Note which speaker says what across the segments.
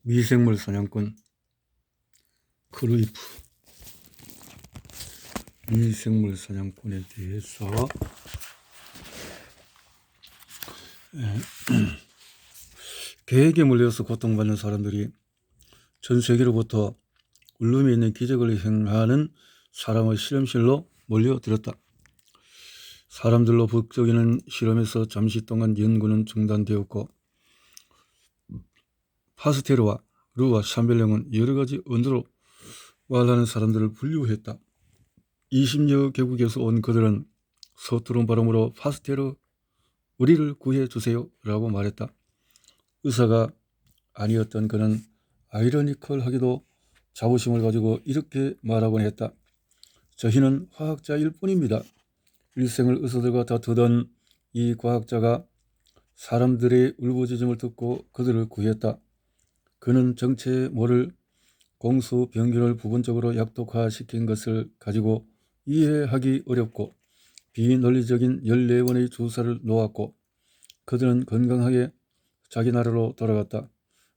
Speaker 1: 미생물 사냥꾼 크루이프. 미생물 사냥꾼에 대해서 계획에 물려서 고통받는 사람들이 전 세계로부터 울름에 있는 기적을 행하는 사람의 실험실로 몰려들었다. 사람들로 북적이는 실험에서 잠시 동안 연구는 중단되었고, 파스테르와 루와 샴벨령은 여러가지 언어로 말하는 사람들을 분류했다. 20여 개국에서 온 그들은 서투른 발음으로 파스테르, 우리를 구해주세요 라고 말했다. 의사가 아니었던 그는 아이러니컬하게도 자부심을 가지고 이렇게 말하곤 했다. 저희는 화학자일 뿐입니다. 일생을 의사들과 다투던 이 과학자가 사람들의 울부짖음을 듣고 그들을 구했다. 그는 정체 모를 공수병균을 부분적으로 약독화시킨 것을 가지고 이해하기 어렵고 비논리적인 14번의 주사를 놓았고, 그들은 건강하게 자기 나라로 돌아갔다.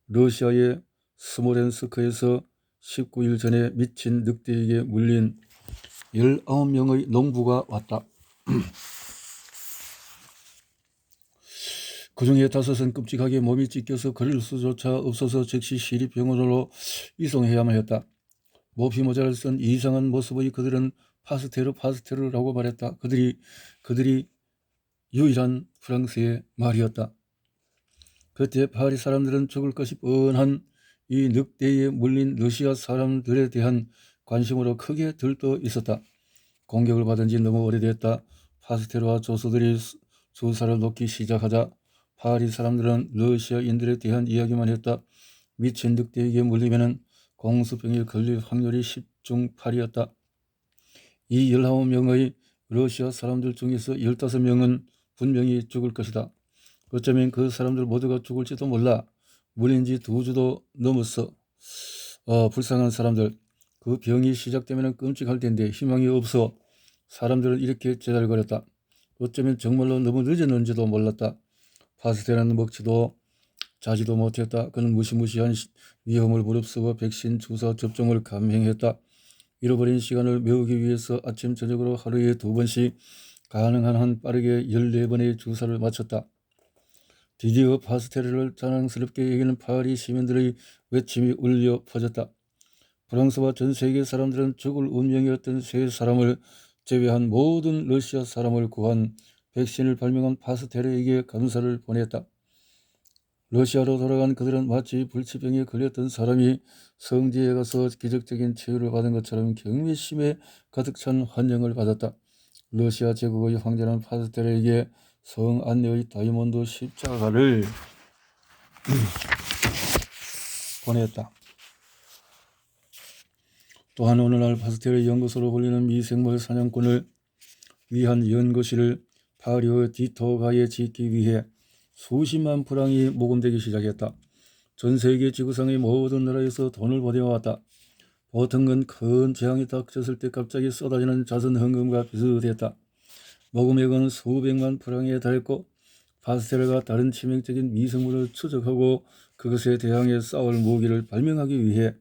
Speaker 1: 러시아의 스모렌스크에서 19일 전에 미친 늑대에게 물린 19명의 농부가 왔다. 그 중에 5은 끔찍하게 몸이 찢겨서 걸을 수조차 없어서 즉시 시립병원으로 이송해야만 했다. 모피 모자를 쓴 이상한 모습의 그들은 파스테르라고 말했다. 그들이 유일한 프랑스의 말이었다. 그때 파리 사람들은 죽을 것이 뻔한 이 늑대에 물린 러시아 사람들에 대한 관심으로 크게 들떠 있었다. 공격을 받은 지 너무 오래됐다. 파스테르와 조수들이 주사를 놓기 시작하자 파리 사람들은 러시아인들에 대한 이야기만 했다. 미친 늑대에게 물리면 공수병에 걸릴 확률이 10중 8이었다. 이 19명의 러시아 사람들 중에서 15명은 분명히 죽을 것이다. 어쩌면 그 사람들 모두가 죽을지도 몰라. 물린 지 2주도 넘었어. 불쌍한 사람들. 그 병이 시작되면 끔찍할 텐데 희망이 없어. 사람들은 이렇게 제달거렸다. 어쩌면 정말로 너무 늦었는지도 몰랐다. 파스텔은 먹지도 자지도 못했다. 그는 무시무시한 위험을 무릅쓰고 백신 주사 접종을 감행했다. 잃어버린 시간을 메우기 위해서 아침 저녁으로 하루에 2번씩 가능한 한 빠르게 14번의 주사를 마쳤다. 드디어 파스테르를 자랑스럽게 여기는 파리 시민들의 외침이 울려 퍼졌다. 프랑스와 전 세계 사람들은 죽을 운명이었던 3사람을 제외한 모든 러시아 사람을 구한 백신을 발명한 파스테르에게 감사를 보냈다. 러시아로 돌아간 그들은 마치 불치병에 걸렸던 사람이 성지에 가서 기적적인 치유를 받은 것처럼 경외심에 가득 찬 환영을 받았다. 러시아 제국의 황제는 파스테르에게 성 안내의 다이몬드 십자가를 보냈다. 또한 어느 날 파스테르 연구소로 불리는 미생물 사냥꾼을 위한 연구실을 파리의 디토가에 짓기 위해 수십만 프랑이 모금되기 시작했다. 전 세계 지구상의 모든 나라에서 돈을 보내왔다. 보통 건 큰 재앙이 닥쳤을 때 갑자기 쏟아지는 자선 헌금과 비슷했다. 모금액은 수백만 프랑에 달했고, 파스테르가 다른 치명적인 미생물을 추적하고 그것에 대항해 싸울 무기를 발명하기 위해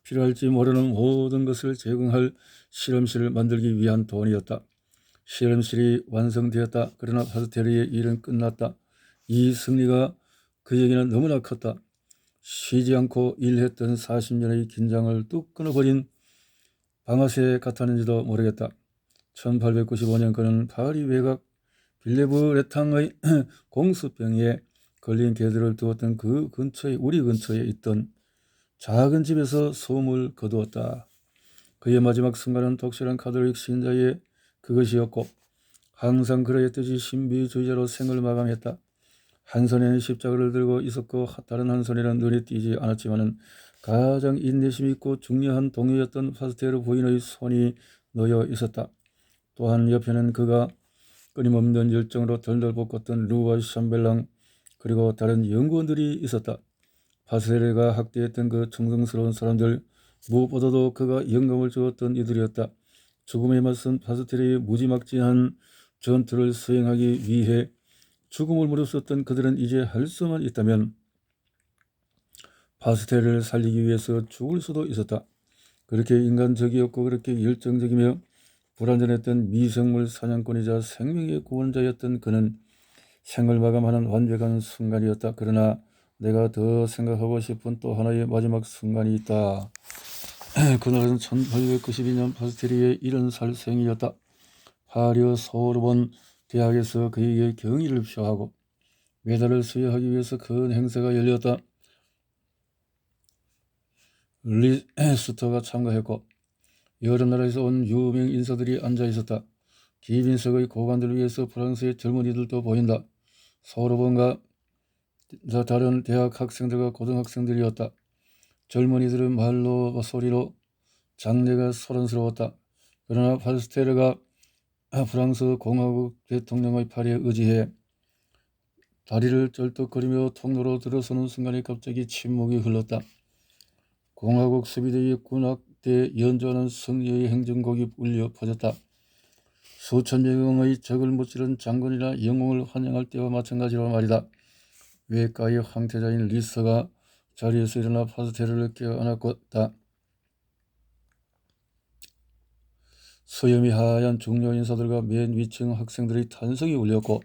Speaker 1: 필요할지 모르는 모든 것을 제공할 실험실을 만들기 위한 돈이었다. 실험실이 완성되었다. 그러나 파스테르의 일은 끝났다. 이 승리가 그에게는 너무나 컸다. 쉬지 않고 일했던 40년의 긴장을 뚝 끊어버린 방아쇠 같았는지도 모르겠다. 1895년 그는 파리 외곽 빌레브 레탕의 공수병에 걸린 개들을 두었던 우리 근처에 있던 작은 집에서 소음을 거두었다. 그의 마지막 순간은 독실한 카톨릭 신자의 그것이었고, 항상 그러했듯이 신비주의자로 생을 마감했다. 한 손에는 십자가를 들고 있었고 다른 한 손에는 눈에 띄지 않았지만은 가장 인내심 있고 중요한 동료였던 파스테르 부인의 손이 놓여 있었다. 또한 옆에는 그가 끊임없는 열정으로 덜덜 볶았던 루와 샴벨랑 그리고 다른 연구원들이 있었다. 파스테르가 학대했던 그 충성스러운 사람들, 무엇보다도 그가 영감을 주었던 이들이었다. 죽음에 맞선 파스테르의 무지막지한 전투를 수행하기 위해 죽음을 무릅썼던 그들은 이제 할 수만 있다면 파스텔을 살리기 위해서 죽을 수도 있었다. 그렇게 인간적이었고 그렇게 열정적이며 불완전했던 미생물 사냥꾼이자 생명의 구원자였던 그는 생을 마감하는 완벽한 순간이었다. 그러나 내가 더 생각하고 싶은 또 하나의 마지막 순간이 있다. 그날은 1892년 파스텔리의 70살 생일이었다. 파리 소르본 대학에서 그에게 경의를 표하고 메달을 수여하기 위해서 큰 행사가 열렸다. 리스터가 참가했고 여러 나라에서 온 유명 인사들이 앉아 있었다. 기빈석의 고관들을 위해서 프랑스의 젊은이들도 보인다. 소르본과 다른 대학 학생들과 고등학생들이었다. 젊은이들은 말로 소리로 장래가 소란스러웠다. 그러나 파스테르가 프랑스 공화국 대통령의 팔에 의지해 다리를 쩔뚝거리며 통로로 들어서는 순간에 갑자기 침묵이 흘렀다. 공화국 수비대의 군악대 연주하는 승리의 행진곡이 울려 퍼졌다. 수천 명의 적을 무찌른 장군이나 영웅을 환영할 때와 마찬가지로 말이다. 외과의 황태자인 리스가 자리에서 일어나 파스텔을 껴안았다. 수염이 하얀 중요 인사들과 맨 위층 학생들의 탄성이 울렸고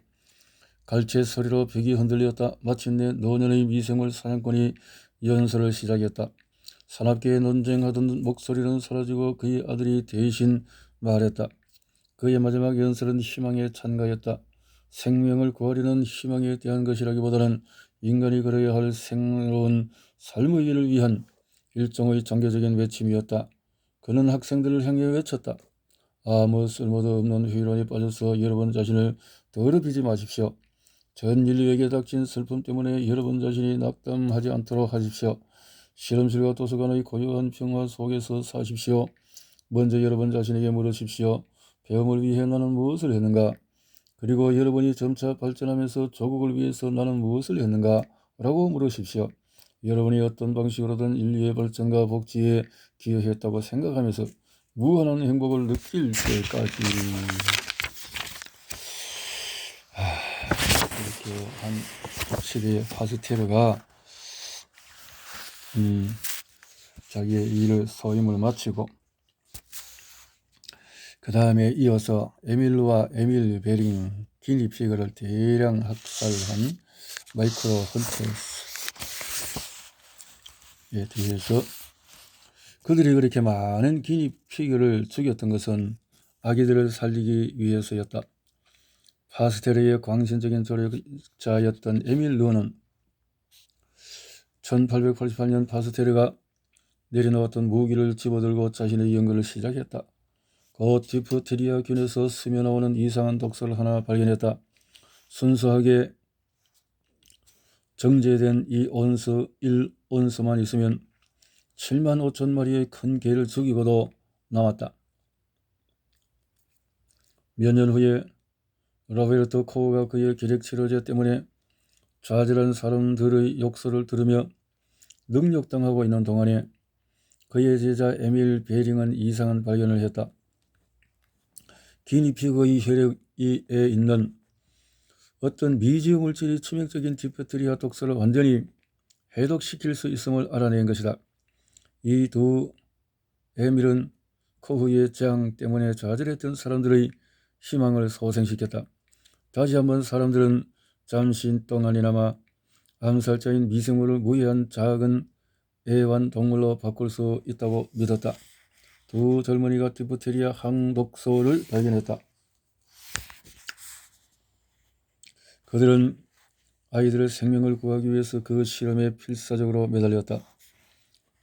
Speaker 1: 갈채 소리로 벽이 흔들렸다. 마침내 노년의 미생물 사냥꾼이 연설을 시작했다. 사납게 논쟁하던 목소리는 사라지고 그의 아들이 대신 말했다. 그의 마지막 연설은 희망에 찬가였다. 생명을 구하려는 희망에 대한 것이라기보다는 인간이 걸어야 할 새로운 삶의 길을 위한 일종의 종교적인 외침이었다. 그는 학생들을 향해 외쳤다. 아무 쓸모도 없는 회의론에 빠져서 여러분 자신을 더럽히지 마십시오. 전 인류에게 닥친 슬픔 때문에 여러분 자신이 낙담하지 않도록 하십시오. 실험실과 도서관의 고요한 평화 속에서 사십시오. 먼저 여러분 자신에게 물으십시오. 배움을 위해 나는 무엇을 했는가? 그리고 여러분이 점차 발전하면서 조국을 위해서 나는 무엇을 했는가? 라고 물으십시오. 여러분이 어떤 방식으로든 인류의 발전과 복지에 기여했다고 생각하면서 무한한 행복을 느낄 때까지. 이렇게 한 시대의 파스테르가 자기의 일을 소임을 마치고 그 다음에 이어서 에밀과 에밀 베링, 기니피그를 대량 학살한 마이크로 헌테스에 대해서 그들이 그렇게 많은 기니피그를 죽였던 것은 아기들을 살리기 위해서였다. 파스테르의 광신적인 조력자였던 에밀 르는 1888년 파스테르가 내려놓았던 무기를 집어들고 자신의 연구를 시작했다. 곧 디프테리아균에서 스며나오는 이상한 독소를 하나 발견했다. 순수하게 정제된 이 온스 1온스만 있으면 7만 5천 마리의 큰 개를 죽이고도 남았다. 몇 년 후에 로베르토 코우가 그의 기력치료제 때문에 좌절한 사람들의 욕설을 들으며 능욕당하고 있는 동안에 그의 제자 에밀 베링은 이상한 발견을 했다. 기니피그의 혈액에 있는 어떤 미지의 물질이 치명적인 디프테리아 독소를 완전히 해독시킬 수 있음을 알아낸 것이다. 이 두 에밀은 코후의 재앙 때문에 좌절했던 사람들의 희망을 소생시켰다. 다시 한번 사람들은 잠시 동안이나마 암살자인 미생물을 무해한 작은 애완동물로 바꿀 수 있다고 믿었다. 두 젊은이가 디프테리아 항독소를 발견했다. 그들은 아이들의 생명을 구하기 위해서 그 실험에 필사적으로 매달렸다.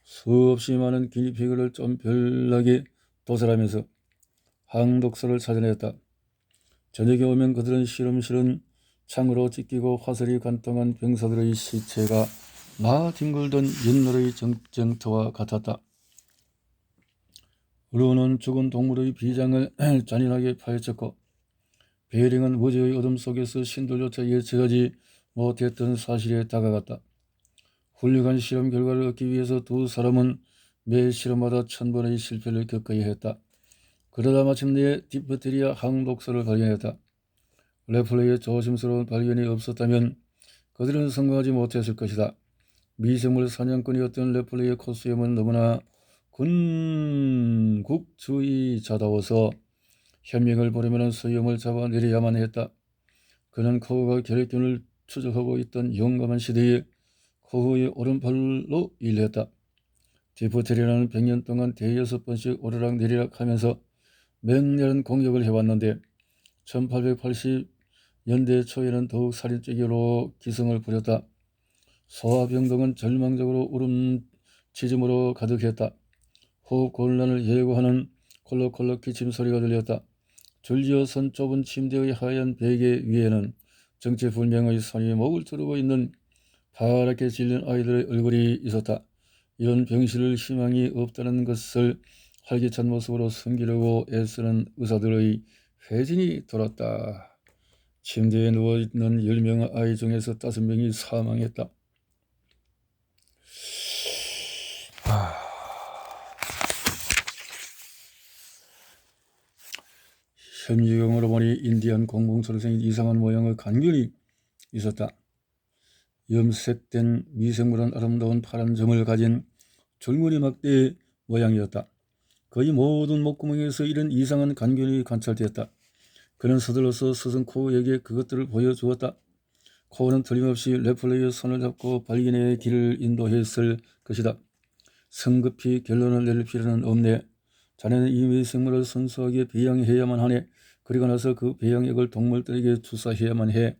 Speaker 1: 수없이 많은 기니피그를 쫌별나게 도살하면서 항독소를 찾아냈다. 저녁에 오면 그들은 실험실은 창으로 찢기고 화살이 관통한 병사들의 시체가 뒹굴던 옛날의 전쟁터와 같았다. 르는 죽은 동물의 비장을 잔인하게 파헤쳤고 베링은 무지의 어둠 속에서 신들조차 예측하지 못했던 사실에 다가갔다. 훌륭한 실험 결과를 얻기 위해서 두 사람은 매 실험마다 1000번의 실패를 겪어야 했다. 그러다 마침내 디프테리아 항독소를 발견했다. 레플레이의 조심스러운 발견이 없었다면 그들은 성공하지 못했을 것이다. 미생물 사냥꾼이었던 레플레이의 코스염은 너무나 군국주의자다워서 현명을 보려면 소염을 잡아내려야만 했다. 그는 코우가 결핵균을 추적하고 있던 용감한 시대에 코우의 오른팔로 일했다. 디프테리아는 100년 동안 대여섯 번씩 오르락내리락 하면서 맹렬한 공격을 해왔는데 1880년대 초에는 더욱 살인적으로 기승을 부렸다. 소아병동은 절망적으로 울음짖음으로 가득했다. 호흡 곤란을 예고하는 콜록콜록 기침 소리가 들렸다. 줄지어 선 좁은 침대의 하얀 베개 위에는 정체불명의 손이 목을 두르고 있는 파랗게 질린 아이들의 얼굴이 있었다. 이런 병실을 희망이 없다는 것을 활기찬 모습으로 숨기려고 애쓰는 의사들의 회진이 돌았다. 침대에 누워있는 10명의 아이 중에서 5명이 사망했다. 현미경으로 보니 인디안 공공초록생긴 이상한 모양의 간균이 있었다. 염색된 미생물은 아름다운 파란 점을 가진 줄무늬 막대 모양이었다. 거의 모든 목구멍에서 이런 이상한 간균이 관찰되었다. 그는 서둘러서 스승 코우에게 그것들을 보여주었다. 코우는 틀림없이 레플레이의 손을 잡고 발견의 길을 인도했을 것이다. 성급히 결론을 내릴 필요는 없네. 자네는 이 미생물을 순수하게 배양해야만 하네. 그리고 나서 그 배양액을 동물들에게 주사해야만 해.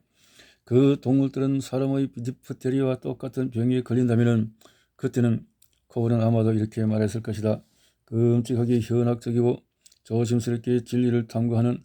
Speaker 1: 그 동물들은 사람의 디프테리아와 똑같은 병에 걸린다면 그때는 코우는 아마도 이렇게 말했을 것이다. 끔찍하게 현학적이고 조심스럽게 진리를 탐구하는